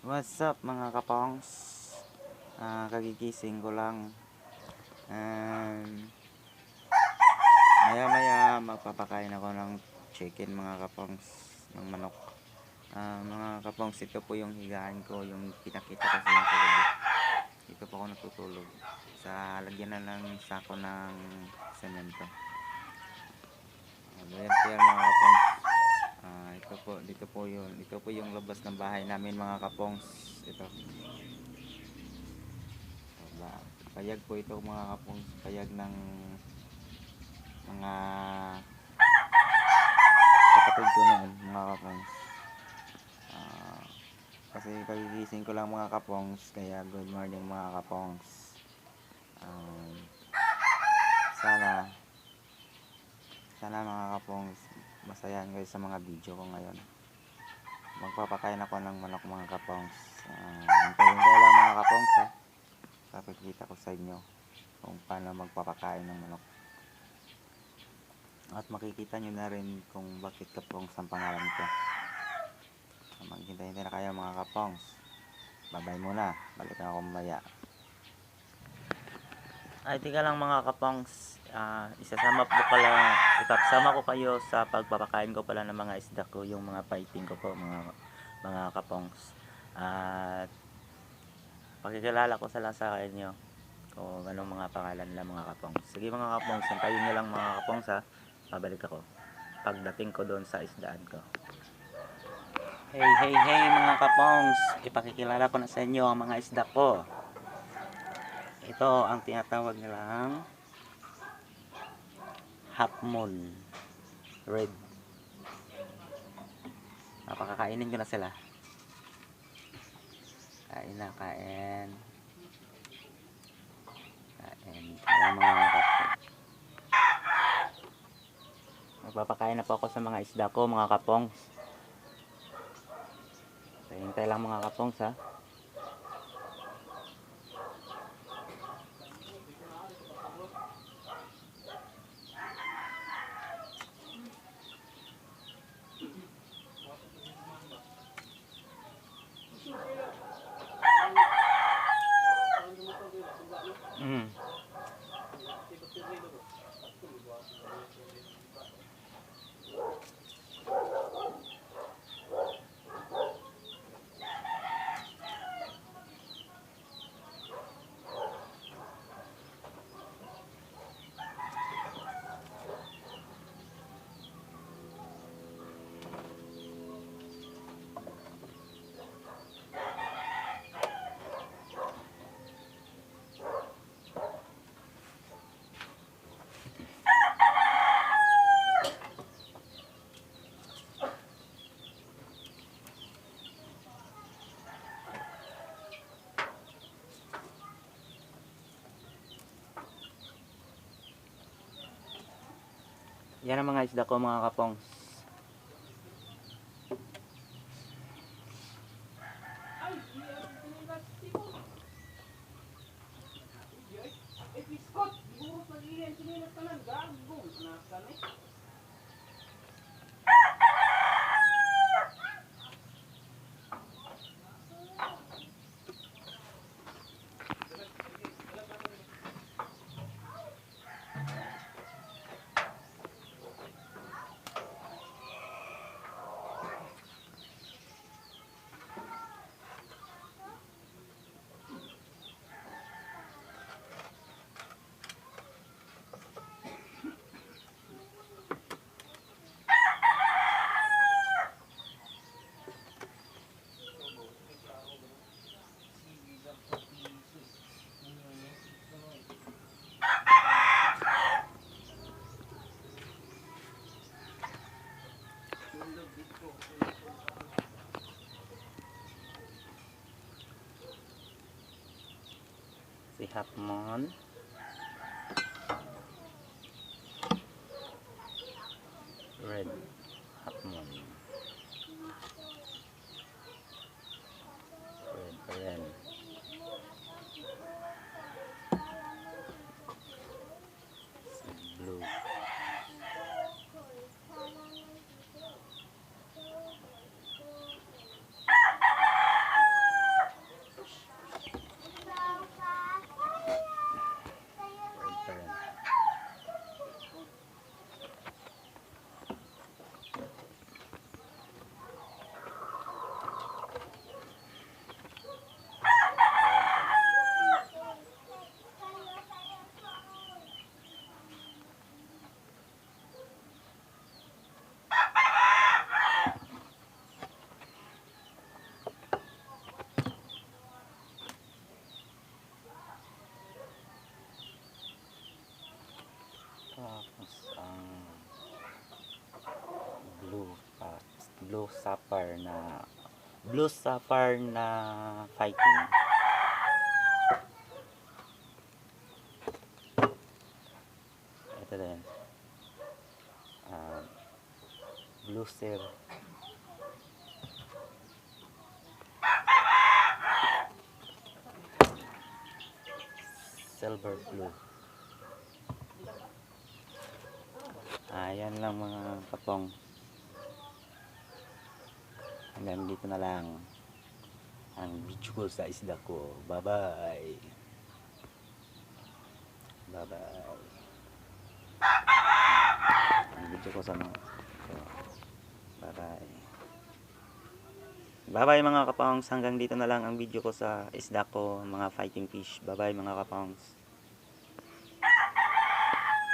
What's up mga kapongs? Kagigising ko lang. Maya maya magpapakain ako ng chicken mga kapongs, ng manok. Mga kapongs, ito po yung higaan ko, yung pinakita ko sa mga kagabi. Dito po ako natutulog sa lagyan na ng sako ng semento. Ayan po yan mga kapongs. Ito po yung labas ng bahay namin mga kapongs. Ito. Payag po ito mga kapongs, payag ng mga kapatid ko noon mga kapongs. Kasi kagigising ko lang mga kapongs, kaya good morning mga kapongs. Sana mga kapongs, masayahan kayo sa mga video ko ngayon. Magpapakain ako ng manok mga kapongs. Hintayin ko lang mga kapongs ha. Papakita ko sa inyo kung paano magpapakain ng manok. At makikita nyo na rin kung bakit kapongs ang pangalan ko. Maghintay na kayo mga kapongs. Babay muna, balik na ako mamaya. Ay tika lang mga kapongs, ipapasama ko kayo sa pagpapakain ko pala ng mga isda ko, yung mga fighting ko po mga kapongs. At pakikilala ko sa inyo kung anong mga pangalan nila mga kapongs. Sige mga kapongs, hintayin nyo lang mga kapongs ha. Pabalik ako pagdating ko doon sa isdaan ko. Hey mga kapongs, ipakikilala ko na sa inyo ang mga isda ko. Ito ang tinatawag nilang half moon red. Napakakainin ko na sila. Kain. Ayan mga kapongs. Magpapakain na po ako sa mga isda ko mga kapongs. Hintay lang mga kapongs ha. Yan ang mga isda ko mga kapongs. Si half moon red, half moon red, ayan. Si blue, blue sapphire na fighting. Ito din. Blue seal. Silver blue. Ayan lang mga kapong. Hanggang dito na lang ang video ko sa isda ko. Bye bye. Bye bye. Ang video ko sa mga. Bye bye. Bye bye mga kapongs. Hanggang dito na lang ang video ko sa isda ko, mga fighting fish. Bye bye mga kapongs.